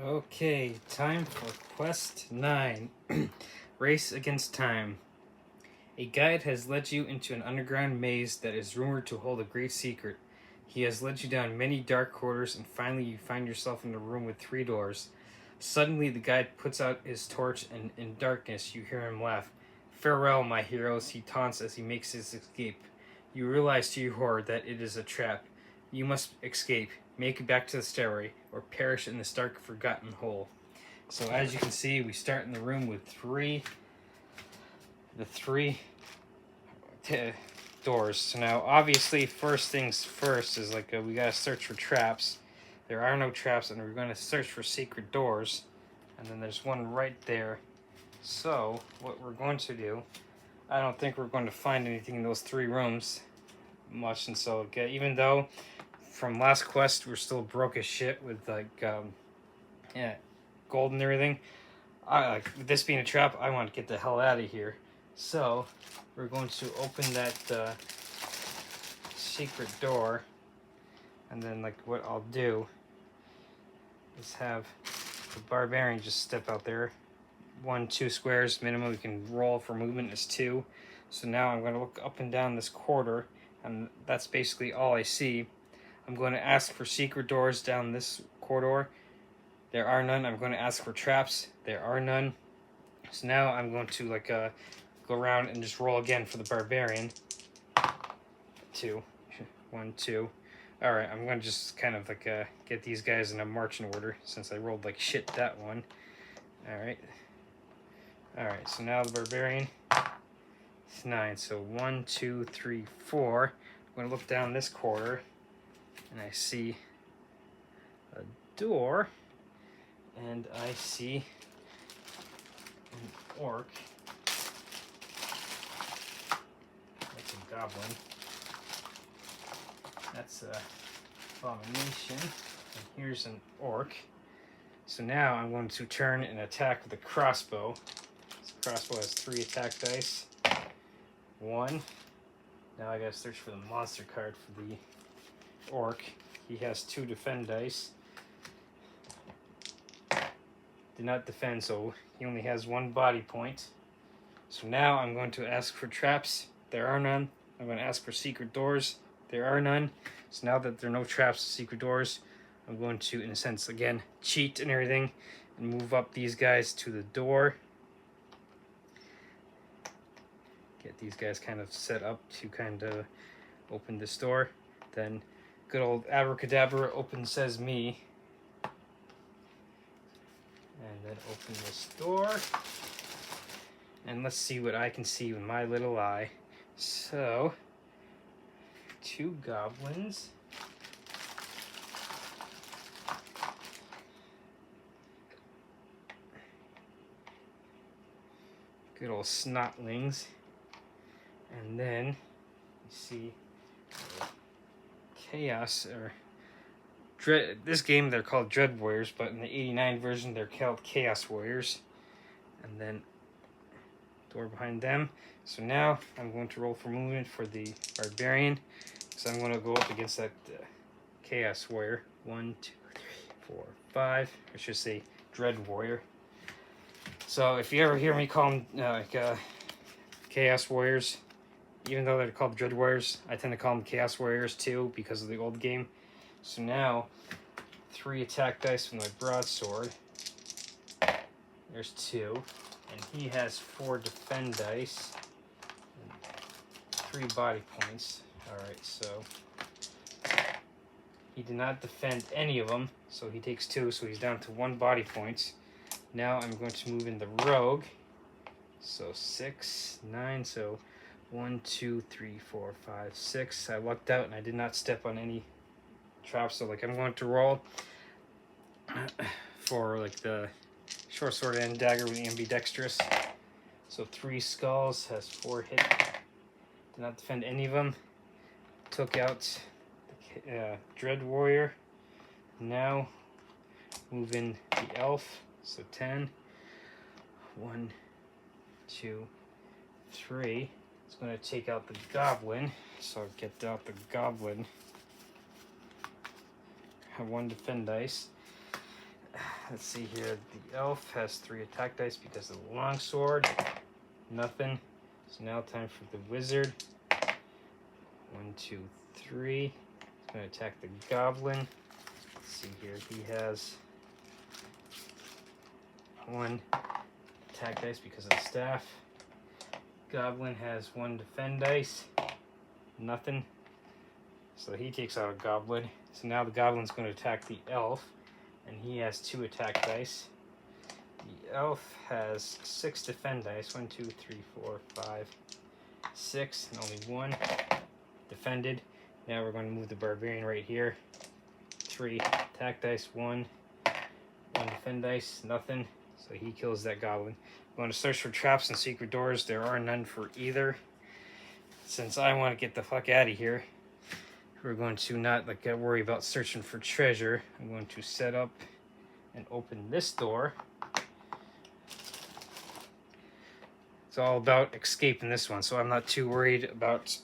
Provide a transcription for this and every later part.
Okay, time for Quest 9 Race Against Time. A guide has led you into an underground maze that is rumored to hold a great secret. He has led you down many dark corridors, and finally, you find yourself in a room with 3 doors. Suddenly, the guide puts out his torch, and in darkness, you hear him laugh. Farewell, my heroes, he taunts as he makes his escape. You realize to your horror that it is a trap. You must escape, make it back to the stairway, or perish in this dark, forgotten hole. So, as you can see, we start in the room with the three doors. So now, obviously, first things first is we gotta search for traps. There are no traps, and we're gonna search for secret doors. And then there's one right there. So, what we're going to do, I don't think we're going to find anything in those 3 rooms much, and so even though from last quest we're still broke as shit with gold and everything, with this being a trap, I want to get the hell out of here. So we're going to open that secret door, and then what I'll do is have the barbarian just step out there. 1-2 squares minimum. We can roll for movement is 2. So now I'm going to look up and down this corridor, and that's basically all I see. I'm going to ask for secret doors down this corridor. There are none. I'm going to ask for traps. There are none. So now I'm going to go around and just roll again for the barbarian. 2. 1, 2. Alright, I'm going to just kind of get these guys in a marching order since I rolled like shit that one. Alright. Alright, so now the barbarian. It's 9. So 1, 2, 3, 4. I'm going to look down this corridor, and I see a door, and I see an orc. That's a goblin. That's a abomination. And here's an orc. So now I'm going to turn and attack with a crossbow. This crossbow has 3 attack dice. 1. Now I gotta search for the monster card for the orc. He has 2 defend dice. Did not defend, so he only has 1 body point. So now I'm going to ask for traps. There are none. I'm going to ask for secret doors. There are none. So now that there are no traps, secret doors, I'm going to, in a sense, again, cheat and everything, and move up these guys to the door. Get these guys kind of set up to kind of open this door. Then good old abracadabra, open says me. And then open this door. And let's see what I can see with my little eye. So, 2 goblins. Good old snotlings. And then you see chaos or dread. This game they're called Dread Warriors, but in the '89 version they're called Chaos Warriors. And then door behind them. So now I'm going to roll for movement for the barbarian. So I'm going to go up against that Chaos Warrior. 1, 2, 3, 4, 5. I should say Dread Warrior. So if you ever hear me call them Chaos Warriors, even though they're called Dread Warriors, I tend to call them Chaos Warriors too because of the old game. So now 3 attack dice with my broadsword. There's 2. And he has 4 defend dice. And 3 body points. Alright, so he did not defend any of them, so he takes 2, so he's down to 1 body point. Now I'm going to move in the rogue. So 6, 9, so 1, 2, 3, 4, 5, 6. I lucked out and I did not step on any traps, so I'm going to roll for the short sword and dagger with the ambidextrous. So 3 skulls, has 4 hit. Did not defend any of them. Took out the Dread Warrior. Now move in the elf. So 10. 1, 2, 3. It's going to take out the goblin. So I'll get out the goblin. Have 1 defend dice. Let's see here. The elf has 3 attack dice because of the longsword. Nothing. So now time for the wizard. 1, 2, 3. He's going to attack the goblin. Let's see here. He has 1 attack dice because of the staff. Goblin has 1 defend dice. Nothing. So he takes out a goblin. So now the goblin's going to attack the elf. And he has 2 attack dice. The elf has 6 defend dice. 1, 2, 3, 4, 5, 6. And only 1 defended. Now we're going to move the barbarian right here. 3 attack dice. 1 defend dice. Nothing. So he kills that goblin. I'm going to search for traps and secret doors. There are none for either. Since I want to get the fuck out of here, we're going to not worry about searching for treasure. I'm going to set up and open this door. It's all about escaping this one, so I'm not too worried about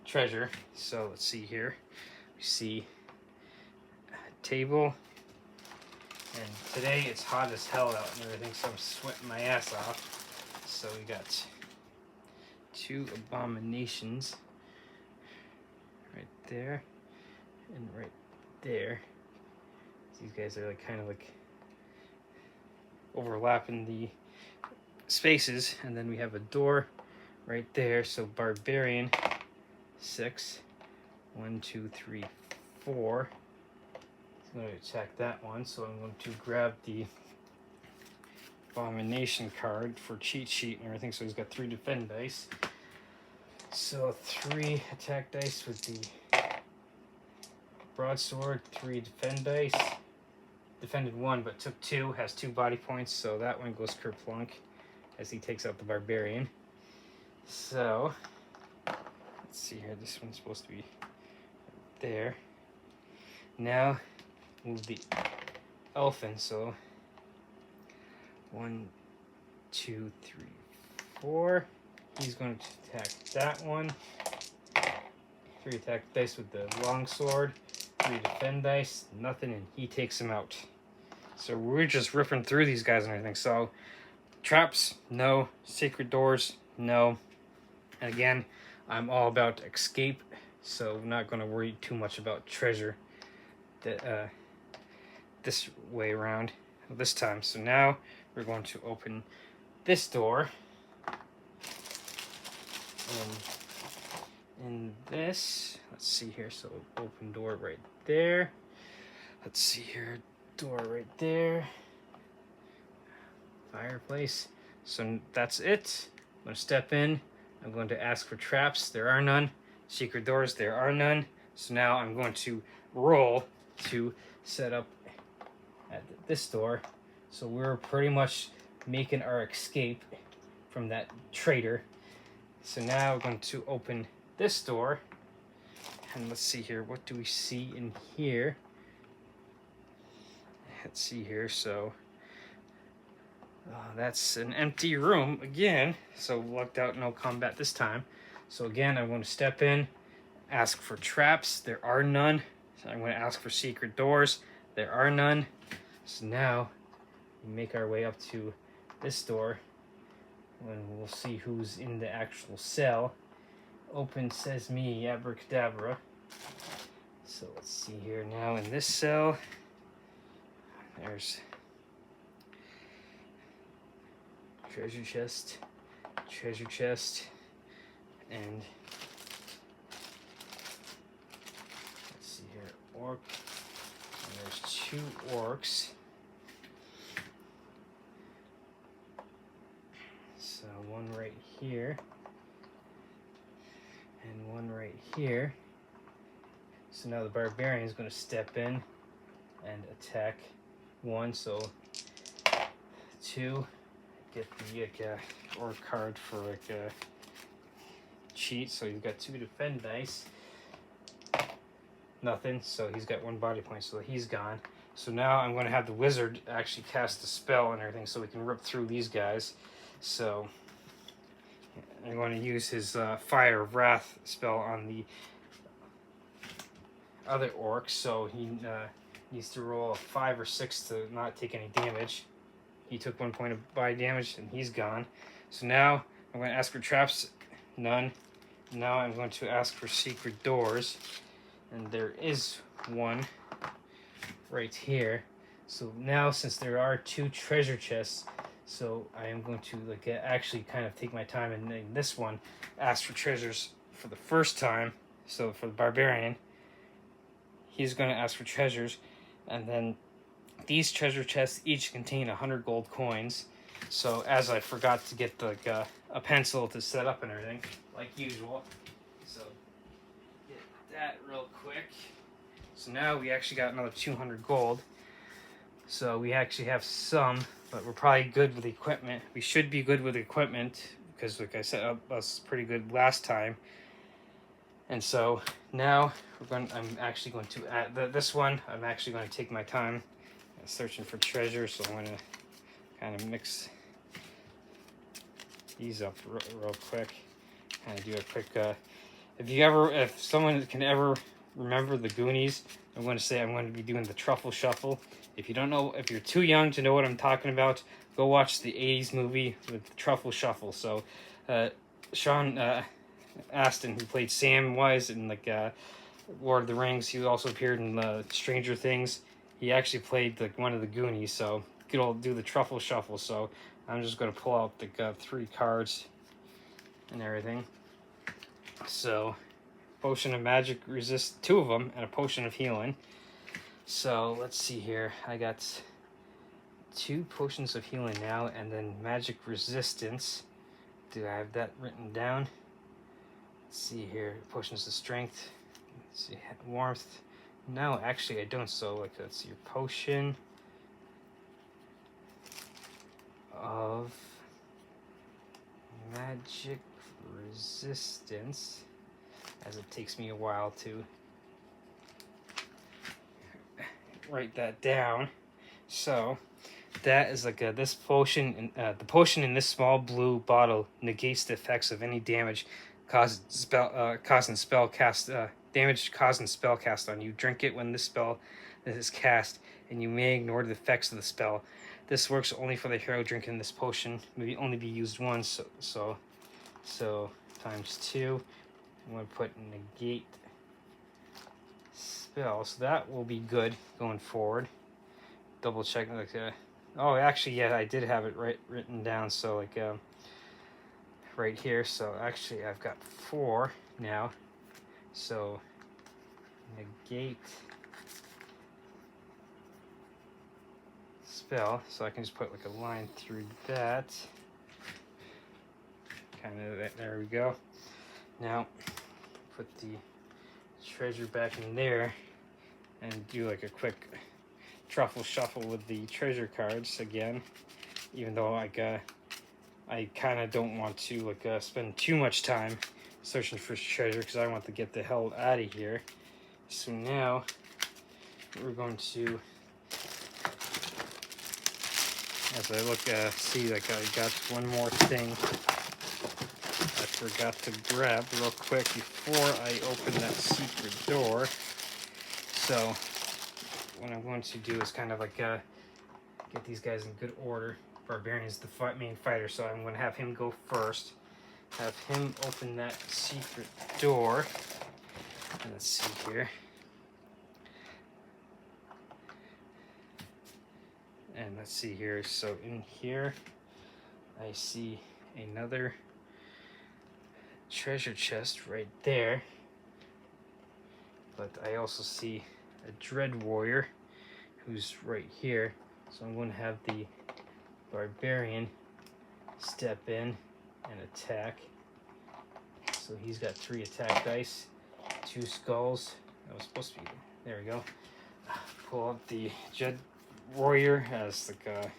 treasure. So let's see here. We see a table. And today it's hot as hell out and everything, so I'm sweating my ass off. So we got 2 abominations. Right there and right there. These guys are kind of overlapping the spaces, and then we have a door right there. So barbarian 6. 1, 2, 3, 4. He's going to attack that one. So I'm going to grab the abomination card for cheat sheet and everything. So he's got 3 defend dice. So 3 attack dice with the broadsword, 3 defend dice. Defended 1 but took 2, has 2 body points, so that one goes kerplunk as he takes out the barbarian. So let's see here, this one's supposed to be there. Now move the elfin, so 1, 2, 3, 4. He's going to attack that one. 3 attack dice with the longsword. 3 defend dice. Nothing, and he takes him out. So we're just ripping through these guys and everything. So traps, no. Secret doors, no. And again, I'm all about escape, so I'm not going to worry too much about treasure this way around this time. So now we're going to open this door. In this, let's see here, so open door right there. Let's see here, door right there. Fireplace. So that's it. I'm going to step in. I'm going to ask for traps. There are none. Secret doors. There are none. So now I'm going to roll to set up at this door. So we're pretty much making our escape from that traitor. So now we're going to open this door. And let's see here. What do we see in here? Let's see here. So that's an empty room again. So lucked out, no combat this time. So again, I'm going to step in, ask for traps. There are none. So I'm going to ask for secret doors. There are none. So now we make our way up to this door. When we'll see who's in the actual cell. Open sesame, abracadabra. So let's see here now in this cell. There's treasure chest, and let's see here, orc. And there's 2 orcs. So one right here, and one right here. So now the barbarian is going to step in and attack 1. So 2. Get the orc card for a cheat. So he's got 2 defend dice. Nothing. So he's got 1 body point. So he's gone. So now I'm going to have the wizard actually cast a spell and everything, so we can rip through these guys. So I'm going to use his Fire of Wrath spell on the other orc. So he needs to roll a 5 or 6 to not take any damage. He took 1 point of body damage and he's gone. So now I'm going to ask for traps. None. Now I'm going to ask for secret doors. And there is one right here. So now since there are 2 treasure chests, so I am going to like actually kind of take my time and in this one ask for treasures for the first time. So for the barbarian, he's going to ask for treasures, and then these treasure chests each contain 100 gold coins. So as I forgot to get like a pencil to set up and everything, like usual. So get that real quick. So now we actually got another 200 gold. So we actually have some, but we're probably good with equipment. We should be good with equipment because, like I said, I was pretty good last time. And so now I'm actually going to add this one. I'm actually going to take my time searching for treasure. So I'm going to kind of mix these up real quick. Kind of do a quick. If someone can ever remember the Goonies, I'm going to be doing the Truffle Shuffle. If you don't know, if you're too young to know what I'm talking about, go watch the 80s movie with the Truffle Shuffle. So, Sean Astin, who played Samwise in like Lord of the Rings, he also appeared in Stranger Things. He actually played like one of the Goonies. So, do the Truffle Shuffle. So, I'm just going to pull out the 3 cards and everything. So, Potion of Magic resist 2 of them, and a Potion of Healing. So let's see here. I got 2 Potions of Healing now, and then Magic Resistance. Do I have that written down? Let's see here. Potions of Strength. Let's see, Warmth. No, actually I don't. So like, let's see, your Potion of Magic Resistance, as it takes me a while to write that down. So that is like this potion. The potion in this small blue bottle negates the effects of any damage causing spell cast damage caused in spell cast on you. Drink it when this spell is cast, and you may ignore the effects of the spell. This works only for the hero drinking this potion. May only be used once. So times 2. I'm going to put negate spell, so that will be good going forward. Double check like oh, actually, yeah, I did have it written down. So like right here. So actually, I've got 4 now. So negate spell. So I can just put like a line through that. Kind of there we go. Now put the treasure back in there and do like a quick truffle shuffle with the treasure cards again, even though like I kind of don't want to like spend too much time searching for treasure because I want to get the hell out of here. So now we're going to, as I look see, like I got one more thing I forgot to grab real quick before I open that secret door. So what I'm going to do is kind of like get these guys in good order. Barbarian's the main fighter, so I'm going to have him go first. Have him open that secret door. And let's see here. And let's see here. So in here, I see another treasure chest right there. But I also see a Dread Warrior who's right here. So I'm going to have the Barbarian step in and attack. So he's got 3 attack dice, 2 skulls. That was supposed to be, there we go. Pull out the Dread Warrior as like a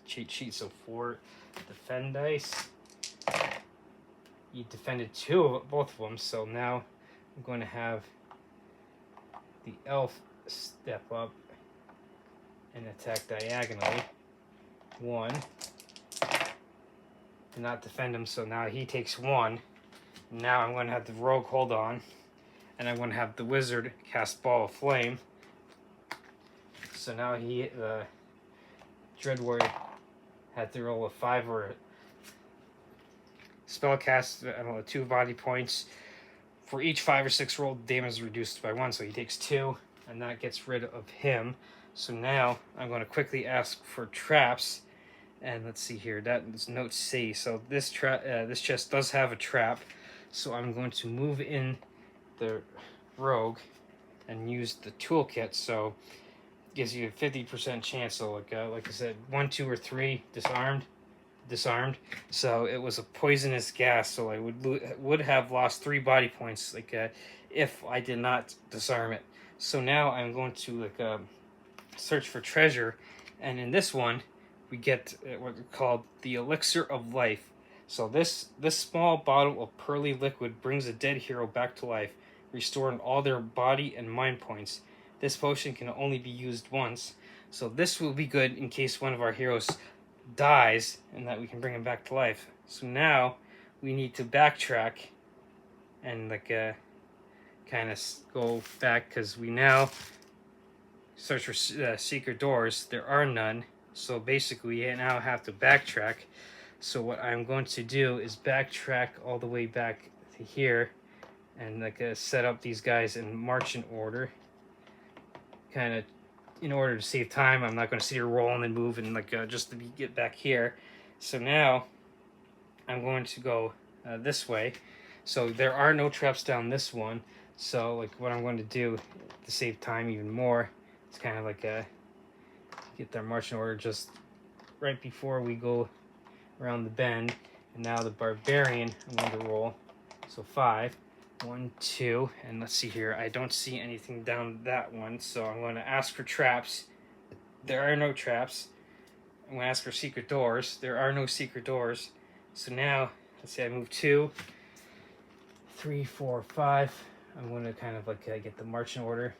cheat sheet. So 4 defend dice. He defended both of them. So now I'm going to have the elf step up and attack diagonally. 1. Did not defend him, so now he takes 1. Now I'm going to have the rogue hold on, and I'm going to have the wizard cast Ball of Flame. So now Dread Warrior had to roll a 5 or a spell cast, I don't know, 2 body points. For each 5 or 6 rolled, damage is reduced by 1, so he takes 2, and that gets rid of him. So now I'm going to quickly ask for traps, and let's see here. That is note C. So this chest does have a trap, so I'm going to move in the rogue and use the toolkit. So it gives you a 50% chance. So like I said, 1, 2, or 3 disarmed. So it was a poisonous gas, so I would have lost 3 body points if I did not disarm it. So now I'm going to search for treasure, and in this one we get what we called the elixir of life. So this small bottle of pearly liquid brings a dead hero back to life, restoring all their body and mind points. This potion can only be used once, so this will be good in case one of our heroes dies and that we can bring him back to life. So now we need to backtrack and kind of go back, because we now search for secret doors. There are none, so basically we now have to backtrack. So what I'm going to do is backtrack all the way back to here and set up these guys in march in order, kind of in order to save time. I'm not going to sit here roll and then move and just to get back here. So now I'm going to go this way. So there are no traps down this one. So what I'm going to do to save time even more, it's kind of get their marching order just right before we go around the bend. And now the barbarian, I'm going to roll. So 5, 1, 2, and let's see here. I don't see anything down that one, so I'm going to ask for traps. There are no traps. I'm going to ask for secret doors. There are no secret doors. So now, let's say I move 2, 3, 4, 5. I'm going to kind of get the marching order.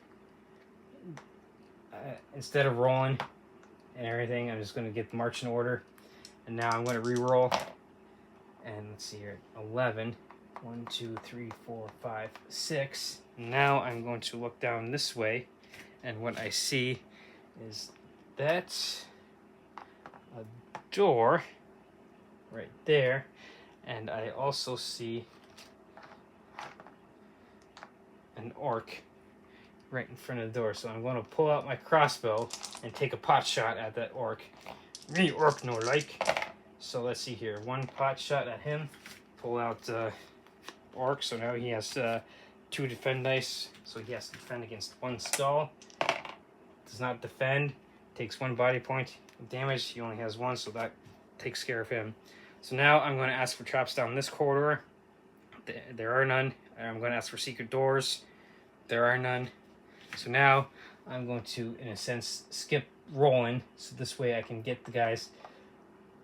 Instead of rolling and everything, I'm just going to get the marching order. And now I'm going to re-roll. And let's see here, 11. 1, 2, 3, 4, 5, 6. Now I'm going to look down this way, and what I see is that's a door right there, and I also see an orc right in front of the door. So I'm going to pull out my crossbow and take a pot shot at that orc. Me orc no like. So let's see here, 1 pot shot at him. Pull out orc, so now he has 2 defend dice, so he has to defend against 1 skull. Does not defend, takes 1 body point of damage. He only has 1, so that takes care of him. So now I'm going to ask for traps down this corridor. There are none. I'm going to ask for secret doors. There are none. So now I'm going to, in a sense, skip rolling, so this way I can get the guys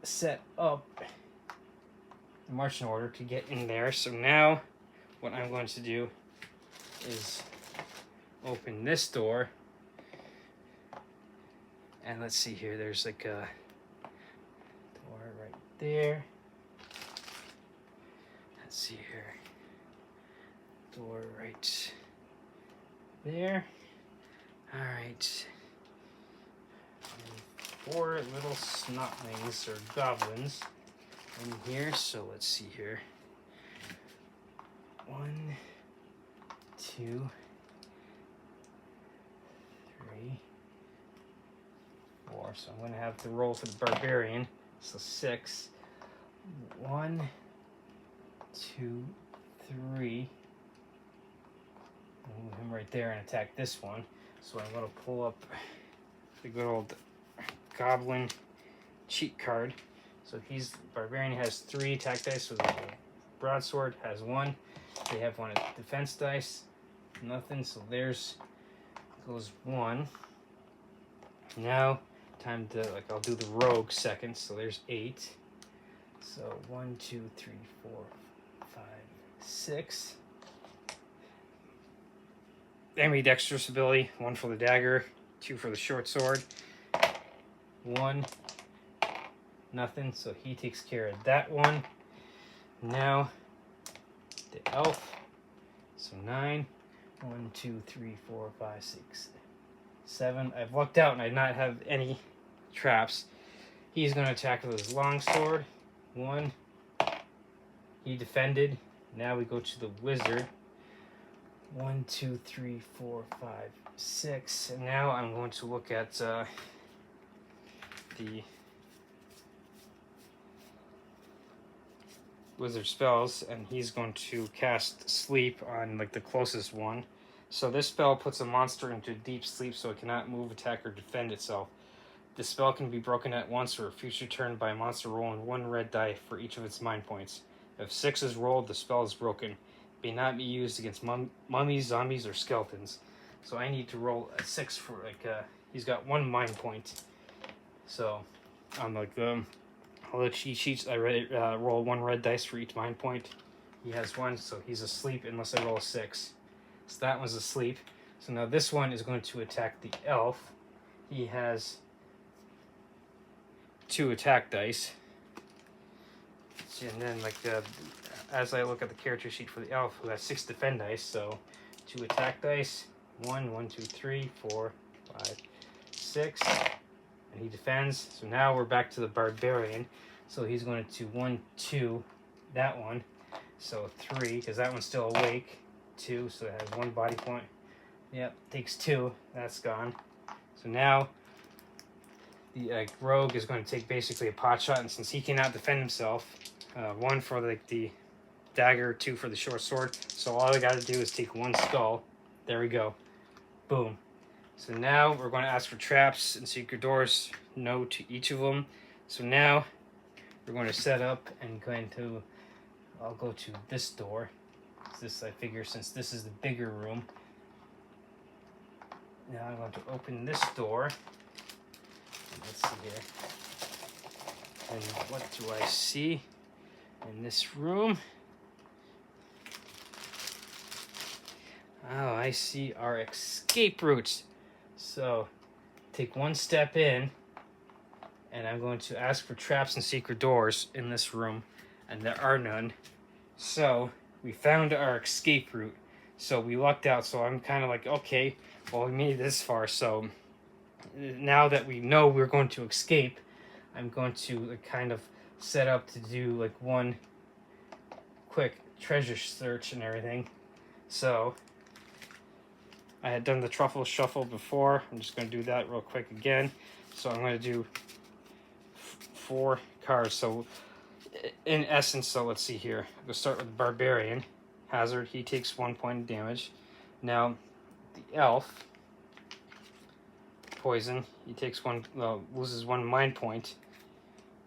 set up marching order to get in there. So now what I'm going to do is open this door, and let's see here, there's a door right there. Let's see here, door right there. All right, 4 little snotlings or goblins in here, so let's see here. 1, 2, 3, 4. So I'm going to have to roll for the barbarian. So 6. 1, 2, 3. I'll move him right there and attack this one. So I'm going to pull up the good old goblin cheat card. So barbarian has 3 attack dice, so the broadsword has 1. They have 1 defense dice, nothing, so there's goes 1. Now, time to, I'll do the rogue second, so there's 8. So 1, 2, 3, 4, 5, 6. Ambidextrous ability, 1 for the dagger, 2 for the short sword. 1. Nothing, so he takes care of that one. Now the elf, so 9. 1, 2, 3, 4, 5, 6, 7. I've lucked out and I not have any traps. He's going to attack with his longsword. 1. He defended. Now we go to the wizard. 1, 2, 3, 4, 5, 6. And now I'm going to look at the wizard spells, and he's going to cast sleep on like the closest one. So this spell puts a monster into deep sleep so it cannot move, attack, or defend itself. The spell can be broken at once or a future turn by a monster rolling 1 red die for each of its mind points. If 6 is rolled, the spell is broken. It may not be used against mummies, zombies, or skeletons. So I need to roll a 6 for like he's got 1 mind point. So on like all the cheat sheets, I roll 1 red dice for each mind point. He has 1, so he's asleep unless I roll a 6. So that one's asleep. So now this one is going to attack the elf. He has 2 attack dice. And then, like, as I look at the character sheet for the elf, who has 6 defend dice, so 2 attack dice. 1, 1, 2, 3, 4, 5, 6. And he defends. So now we're back to the barbarian. So he's going to 1, 2, that one. So 3, because that one's still awake. 2, so it has 1 body point. Yep, takes 2. That's gone. So now the rogue is going to take basically a pot shot, and since he cannot defend himself, 1 for like the dagger, 2 for the short sword. So all I got to do is take 1 skull. There we go. Boom. So now we're going to ask for traps and secret doors. No to each of them. So now we're going to set up and I'll go to this door. This, I figure, since this is the bigger room. Now I'm going to open this door. Let's see here. And what do I see in this room? Oh, I see our escape routes. So, take 1 step in, and I'm going to ask for traps and secret doors in this room, and there are none. So, we found our escape route. So, we lucked out, so I'm kind of like, okay, well, we made it this far, so now that we know we're going to escape, I'm going to kind of set up to do like 1 quick treasure search and everything. So I had done the truffle shuffle before. I'm just going to do that real quick again. So I'm going to do 4 cards. So in essence, so let's see here. We'll start with the barbarian. Hazard, he takes 1 point of damage. Now the elf, poison, he takes 1, loses 1 mind point.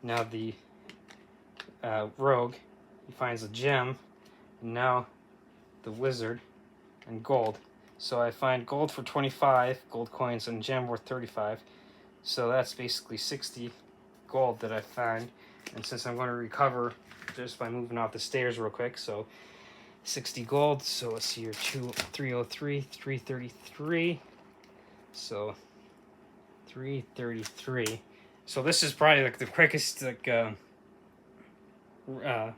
Now the rogue, he finds a gem. And now the wizard and gold. So I find gold for 25 gold coins and gem worth 35. So that's basically 60 gold that I find. And since I'm going to recover just by moving off the stairs real quick, so 60 gold. So let's see here, 303, 333. So 333. So this is probably like the quickest like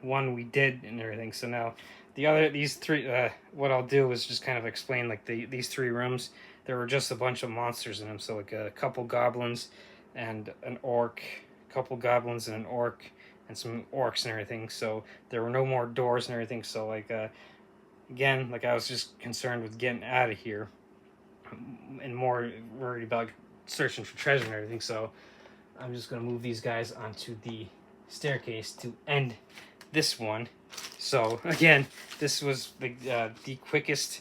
one we did and everything. So now these 3 what I'll do is just kind of explain like these 3 rooms. There were just a bunch of monsters in them. So like a couple goblins and an orc, a couple goblins and an orc, and some orcs and everything. So there were no more doors and everything. So like again, like I was just concerned with getting out of here and more worried about searching for treasure and everything. So I'm just going to move these guys onto the staircase to end this one. So again, this was the quickest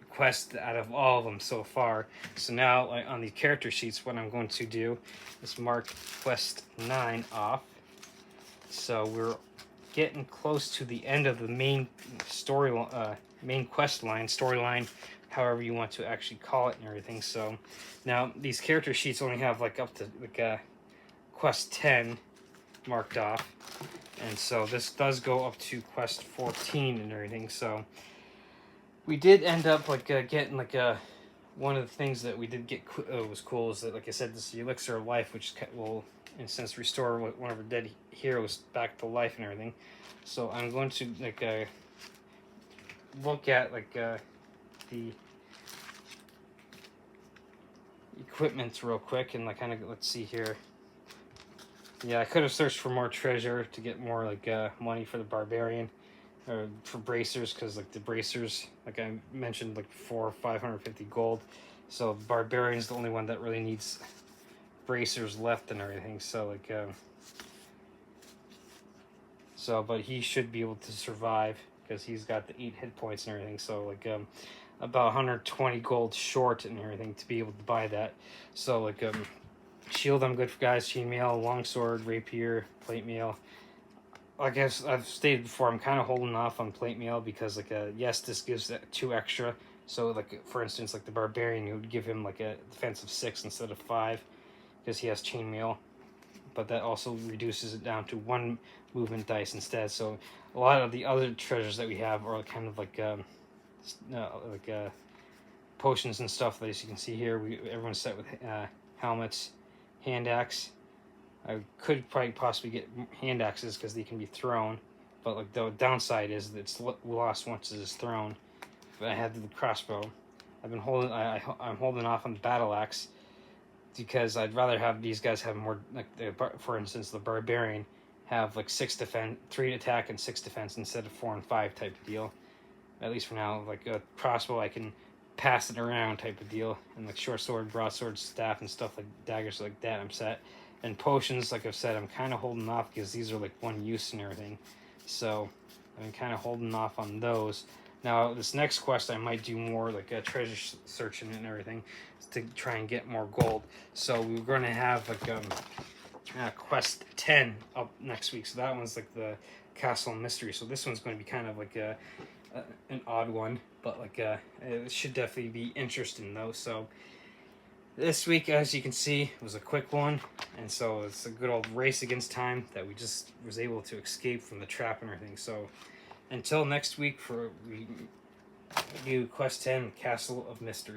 quest out of all of them so far. So now on the character sheets, what I'm going to do is mark quest 9 off. So we're getting close to the end of the main main quest line, storyline, however you want to actually call it and everything. So now these character sheets only have like up to like quest 10 marked off, and so this does go up to quest 14 and everything. So we did end up like getting like one of the things that we did get was cool is that, like I said, this elixir of life, which will in a sense restore one of our dead heroes back to life and everything. So I'm going to like look at like the equipment real quick and like kind of, let's see here. Yeah, I could have searched for more treasure to get more like money for the barbarian or for bracers, because like the bracers, like I mentioned, like 550 gold. So barbarian is the only one that really needs bracers left and everything. So like but he should be able to survive because he's got the 8 hit points and everything. So like about 120 gold short and everything to be able to buy that. So like shield I'm good for, guys. Chainmail, longsword, rapier, plate mail. Like I've stated before, I'm kind of holding off on plate mail because like yes, this gives 2 extra. So like for instance, like the barbarian, it would give him like a defense of 6 instead of 5 because he has chainmail. But that also reduces it down to 1 movement dice instead. So a lot of the other treasures that we have are kind of like potions and stuff. As you can see here, everyone's set with helmets, hand axe. I could probably possibly get hand axes because they can be thrown, but like the downside is that it's lost once it is thrown. But I had the crossbow. I've been holding. I'm holding off on the battle axe because I'd rather have these guys have more. Like for instance, the barbarian have like 6 defense, 3 attack, and 6 defense instead of 4 and 5 type of deal. At least for now, like a crossbow, I can pass it around type of deal, and like short sword, broadsword, staff, and stuff like daggers like that, I'm set. And potions, like I've said, I'm kind of holding off because these are like 1 use and everything. So I've been kind of holding off on those. Now this next quest, I might do more like a treasure searching and everything to try and get more gold. So we're going to have like quest 10 up next week. So that one's like the castle mystery. So this one's going to be kind of like an odd one, but like it should definitely be interesting though. So this week, as you can see, was a quick one, and so it's a good old race against time that we just was able to escape from the trap and everything. So until next week, we do quest 10, Castle of Mystery.